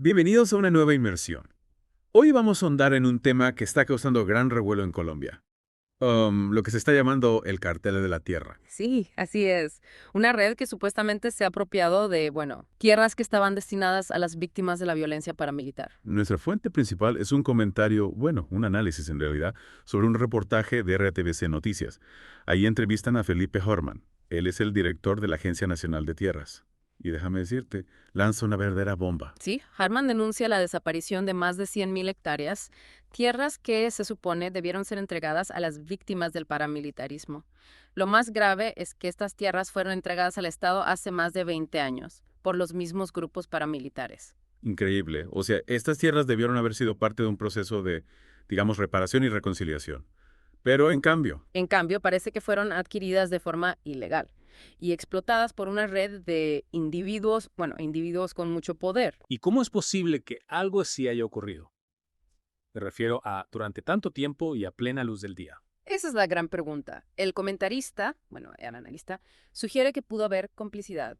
Bienvenidos a una nueva inmersión. Hoy vamos a ahondar en un tema que está causando gran revuelo en Colombia. Lo que se está llamando el cartel de la tierra. Sí, así es. Una red que supuestamente se ha apropiado de, bueno, tierras que estaban destinadas a las víctimas de la violencia paramilitar. Nuestra fuente principal es un comentario, bueno, un análisis en realidad, sobre un reportaje de RTBC Noticias. Ahí entrevistan a Felipe Horman. Él es el director de la Agencia Nacional de Tierras. Y déjame decirte, lanza una verdadera bomba. Sí, Harman denuncia la desaparición de más de 100.000 hectáreas, tierras que se supone debieron ser entregadas a las víctimas del paramilitarismo. Lo más grave es que estas tierras fueron entregadas al Estado hace más de 20 años, por los mismos grupos paramilitares. Increíble. O sea, estas tierras debieron haber sido parte de un proceso de, digamos, reparación y reconciliación. Pero en cambio, En cambio, parece que fueron adquiridas de forma ilegal y explotadas por una red de individuos, bueno, individuos con mucho poder. ¿Y cómo es posible que algo así haya ocurrido? Me refiero a durante tanto tiempo y a plena luz del día. Esa es la gran pregunta. El comentarista, bueno, el analista, sugiere que pudo haber complicidad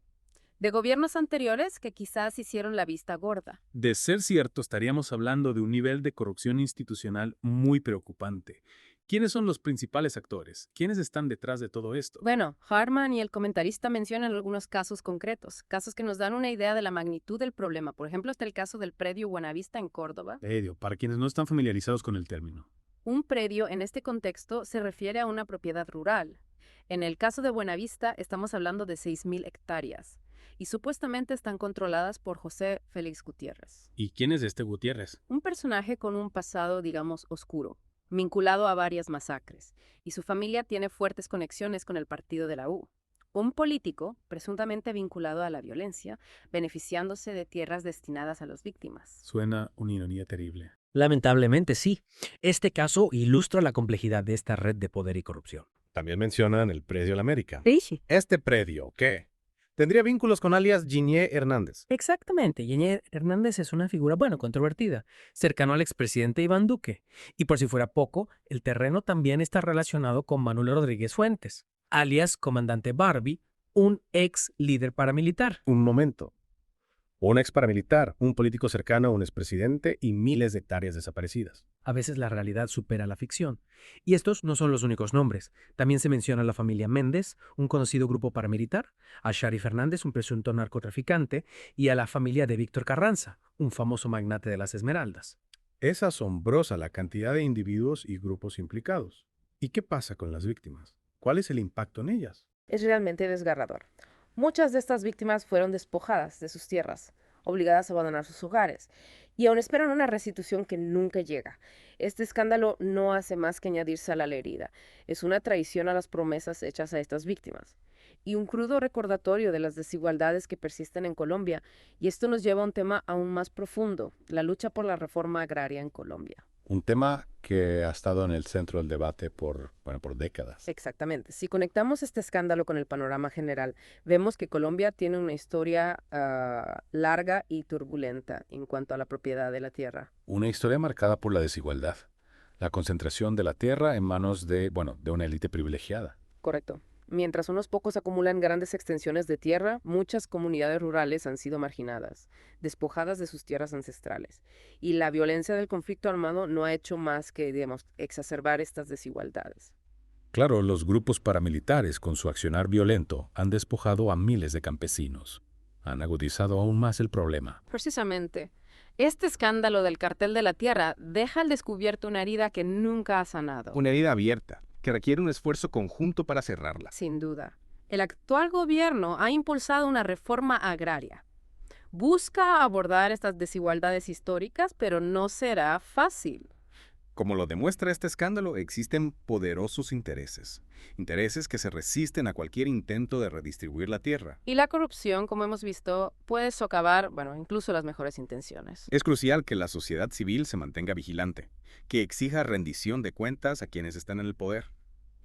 de gobiernos anteriores que quizás hicieron la vista gorda. De ser cierto, estaríamos hablando de un nivel de corrupción institucional muy preocupante. ¿Quiénes son los principales actores? ¿Quiénes están detrás de todo esto? Bueno, Harman y el comentarista mencionan algunos casos concretos, casos que nos dan una idea de la magnitud del problema. Por ejemplo, está el caso del predio Buenavista en Córdoba. Predio, para quienes no están familiarizados con el término. Un predio en este contexto se refiere a una propiedad rural. En el caso de Buenavista estamos hablando de 6.000 hectáreas y supuestamente están controladas por José Félix Gutiérrez, ¿Y quién es este Gutiérrez? un personaje con un pasado, digamos, oscuro, vinculado a varias masacres, y su familia tiene fuertes conexiones con el partido de la U. Un político presuntamente vinculado a la violencia, beneficiándose de tierras destinadas a las víctimas. Suena una ironía terrible. Lamentablemente sí. Este caso ilustra la complejidad de esta red de poder y corrupción. También mencionan el predio La América. Sí. ¿Este predio qué? Tendría vínculos con alias Ginier Hernández. Exactamente. Yeñé Hernández es una figura, bueno, controvertida, cercano al expresidente Iván Duque. Y por si fuera poco, el terreno también está relacionado con Manuel Rodríguez Fuentes, alias Comandante Barbie, un ex líder paramilitar. Un momento. Un ex paramilitar, un político cercano a un expresidente y miles de hectáreas desaparecidas. A veces la realidad supera la ficción. Y estos no son los únicos nombres. También se menciona a la familia Méndez, un conocido grupo paramilitar, a Shari Fernández, un presunto narcotraficante, y a la familia de Víctor Carranza, un famoso magnate de las Esmeraldas. Es asombrosa la cantidad de individuos y grupos implicados. ¿Y qué pasa con las víctimas? ¿Cuál es el impacto en ellas? Es realmente desgarrador. Muchas de estas víctimas fueron despojadas de sus tierras, obligadas a abandonar sus hogares, y aún esperan una restitución que nunca llega. Este escándalo no hace más que añadir sal a la herida. Es una traición a las promesas hechas a estas víctimas. Y un crudo recordatorio de las desigualdades que persisten en Colombia. Y esto nos lleva a un tema aún más profundo, la lucha por la reforma agraria en Colombia. Un tema que ha estado en el centro del debate por décadas. Exactamente. Si conectamos este escándalo con el panorama general, vemos que Colombia tiene una historia larga y turbulenta en cuanto a la propiedad de la tierra. Una historia marcada por la desigualdad, la concentración de la tierra en manos de una élite privilegiada. Correcto. Mientras unos pocos acumulan grandes extensiones de tierra, muchas comunidades rurales han sido marginadas, despojadas de sus tierras ancestrales. Y la violencia del conflicto armado no ha hecho más que, digamos, exacerbar estas desigualdades. Claro, los grupos paramilitares, con su accionar violento, han despojado a miles de campesinos. Han agudizado aún más el problema. Precisamente, este escándalo del cartel de la tierra deja al descubierto una herida que nunca ha sanado. Una herida abierta, que requiere un esfuerzo conjunto para cerrarla. Sin duda. El actual gobierno ha impulsado una reforma agraria. Busca abordar estas desigualdades históricas, pero no será fácil. Como lo demuestra este escándalo, existen poderosos intereses. Intereses que se resisten a cualquier intento de redistribuir la tierra. Y la corrupción, como hemos visto, puede socavar, bueno, incluso las mejores intenciones. Es crucial que la sociedad civil se mantenga vigilante, que exija rendición de cuentas a quienes están en el poder.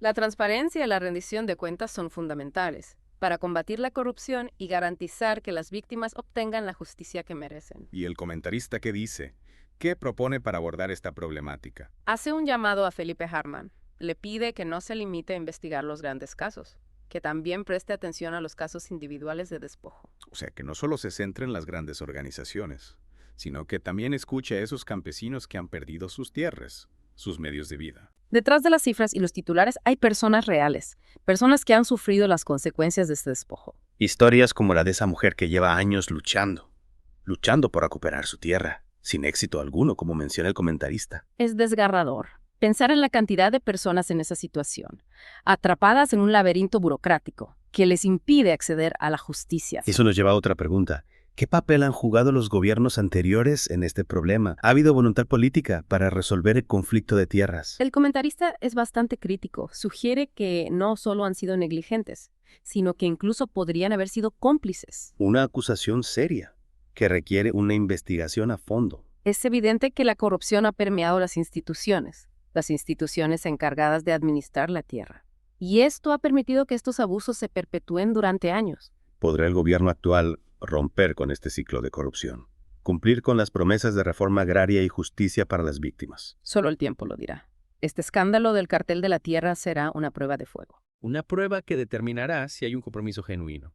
La transparencia y la rendición de cuentas son fundamentales para combatir la corrupción y garantizar que las víctimas obtengan la justicia que merecen. ¿Y el comentarista qué dice? ¿Qué propone para abordar esta problemática? Hace un llamado a Felipe Harman. Le pide que no se limite a investigar los grandes casos, que también preste atención a los casos individuales de despojo. O sea, que no solo se centre en las grandes organizaciones, sino que también escuche a esos campesinos que han perdido sus tierras, sus medios de vida. Detrás de las cifras y los titulares hay personas reales, personas que han sufrido las consecuencias de este despojo. Historias como la de esa mujer que lleva años luchando por recuperar su tierra, sin éxito alguno, como menciona el comentarista. Es desgarrador pensar en la cantidad de personas en esa situación, atrapadas en un laberinto burocrático que les impide acceder a la justicia. Eso nos lleva a otra pregunta. ¿Qué papel han jugado los gobiernos anteriores en este problema? ¿Ha habido voluntad política para resolver el conflicto de tierras? El comentarista es bastante crítico. Sugiere que no solo han sido negligentes, sino que incluso podrían haber sido cómplices. Una acusación seria que requiere una investigación a fondo. Es evidente que la corrupción ha permeado las instituciones encargadas de administrar la tierra. Y esto ha permitido que estos abusos se perpetúen durante años. ¿Podrá el gobierno actual romper con este ciclo de corrupción? Cumplir con las promesas de reforma agraria y justicia para las víctimas. Solo el tiempo lo dirá. Este escándalo del cartel de la tierra será una prueba de fuego. Una prueba que determinará si hay un compromiso genuino.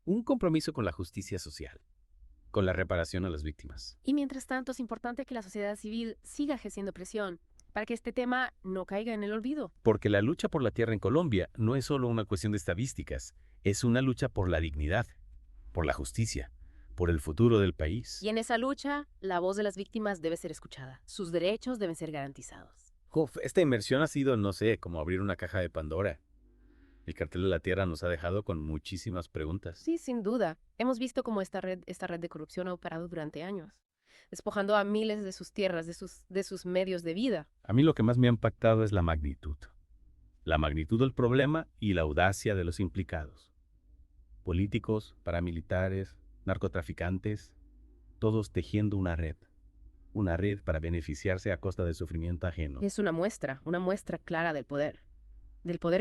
Un compromiso con la justicia social, con la reparación a las víctimas. Y mientras tanto es importante que la sociedad civil siga ejerciendo presión para que este tema no caiga en el olvido. Porque la lucha por la tierra en Colombia no es solo una cuestión de estadísticas, es una lucha por la dignidad, por la justicia, por el futuro del país. Y en esa lucha, la voz de las víctimas debe ser escuchada. Sus derechos deben ser garantizados. Uf, esta inmersión ha sido, no sé, como abrir una caja de Pandora. El cartel de la tierra nos ha dejado con muchísimas preguntas. Sí, sin duda. Hemos visto cómo esta red de corrupción ha operado durante años, despojando a miles de sus tierras, de sus medios de vida. A mí lo que más me ha impactado es la magnitud. La magnitud del problema y la audacia de los implicados. Políticos, paramilitares, narcotraficantes, todos tejiendo una red para beneficiarse a costa del sufrimiento ajeno. Es una muestra clara del poder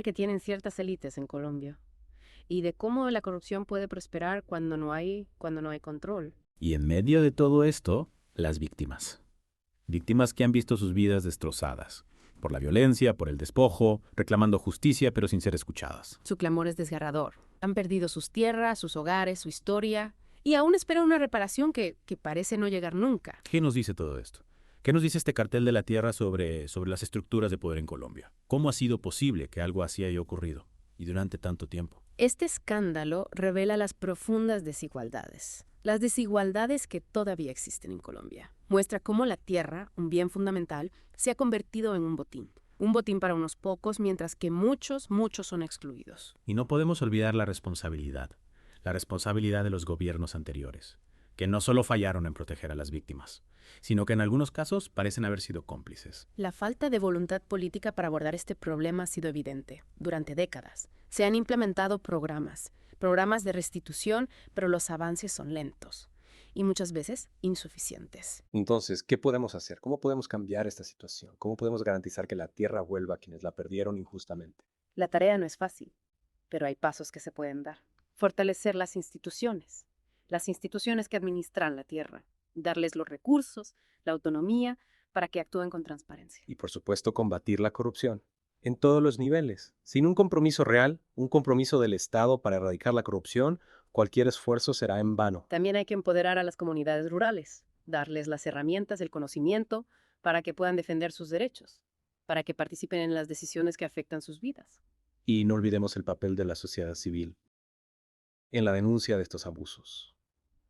que tienen ciertas élites en Colombia y de cómo la corrupción puede prosperar cuando no hay control. Y en medio de todo esto, las víctimas. Víctimas que han visto sus vidas destrozadas. Por la violencia, por el despojo, reclamando justicia pero sin ser escuchadas. Su clamor es desgarrador. Han perdido sus tierras, sus hogares, su historia y aún esperan una reparación que parece no llegar nunca. ¿Qué nos dice todo esto? ¿Qué nos dice este cartel de la tierra sobre las estructuras de poder en Colombia? ¿Cómo ha sido posible que algo así haya ocurrido y durante tanto tiempo? Este escándalo revela las profundas desigualdades. Las desigualdades que todavía existen en Colombia. Muestra cómo la tierra, un bien fundamental, se ha convertido en un botín. Un botín para unos pocos, mientras que muchos son excluidos. Y no podemos olvidar la responsabilidad de los gobiernos anteriores, que no solo fallaron en proteger a las víctimas, sino que en algunos casos parecen haber sido cómplices. La falta de voluntad política para abordar este problema ha sido evidente. Durante décadas se han implementado programas de restitución, pero los avances son lentos y muchas veces insuficientes. Entonces, ¿qué podemos hacer? ¿Cómo podemos cambiar esta situación? ¿Cómo podemos garantizar que la tierra vuelva a quienes la perdieron injustamente? La tarea no es fácil, pero hay pasos que se pueden dar. Fortalecer las instituciones que administran la tierra, darles los recursos, la autonomía, para que actúen con transparencia. Y por supuesto, combatir la corrupción en todos los niveles. Sin un compromiso real, un compromiso del Estado para erradicar la corrupción, cualquier esfuerzo será en vano. También hay que empoderar a las comunidades rurales, darles las herramientas, el conocimiento, para que puedan defender sus derechos, para que participen en las decisiones que afectan sus vidas. Y no olvidemos el papel de la sociedad civil en la denuncia de estos abusos,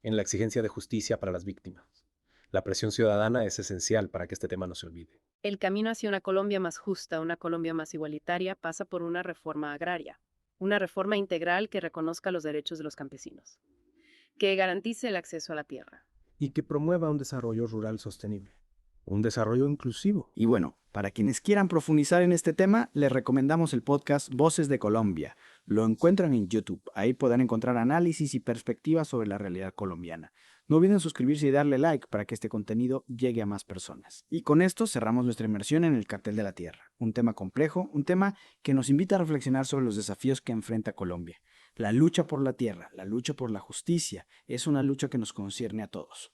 en la exigencia de justicia para las víctimas. La presión ciudadana es esencial para que este tema no se olvide. El camino hacia una Colombia más justa, una Colombia más igualitaria, pasa por una reforma agraria, una reforma integral que reconozca los derechos de los campesinos, que garantice el acceso a la tierra. Y que promueva un desarrollo rural sostenible, un desarrollo inclusivo. Y bueno, para quienes quieran profundizar en este tema, les recomendamos el podcast Voces de Colombia. Lo encuentran en YouTube. Ahí podrán encontrar análisis y perspectivas sobre la realidad colombiana. No olviden suscribirse y darle like para que este contenido llegue a más personas. Y con esto cerramos nuestra inmersión en el cartel de la tierra. Un tema complejo, un tema que nos invita a reflexionar sobre los desafíos que enfrenta Colombia. La lucha por la tierra, la lucha por la justicia, es una lucha que nos concierne a todos.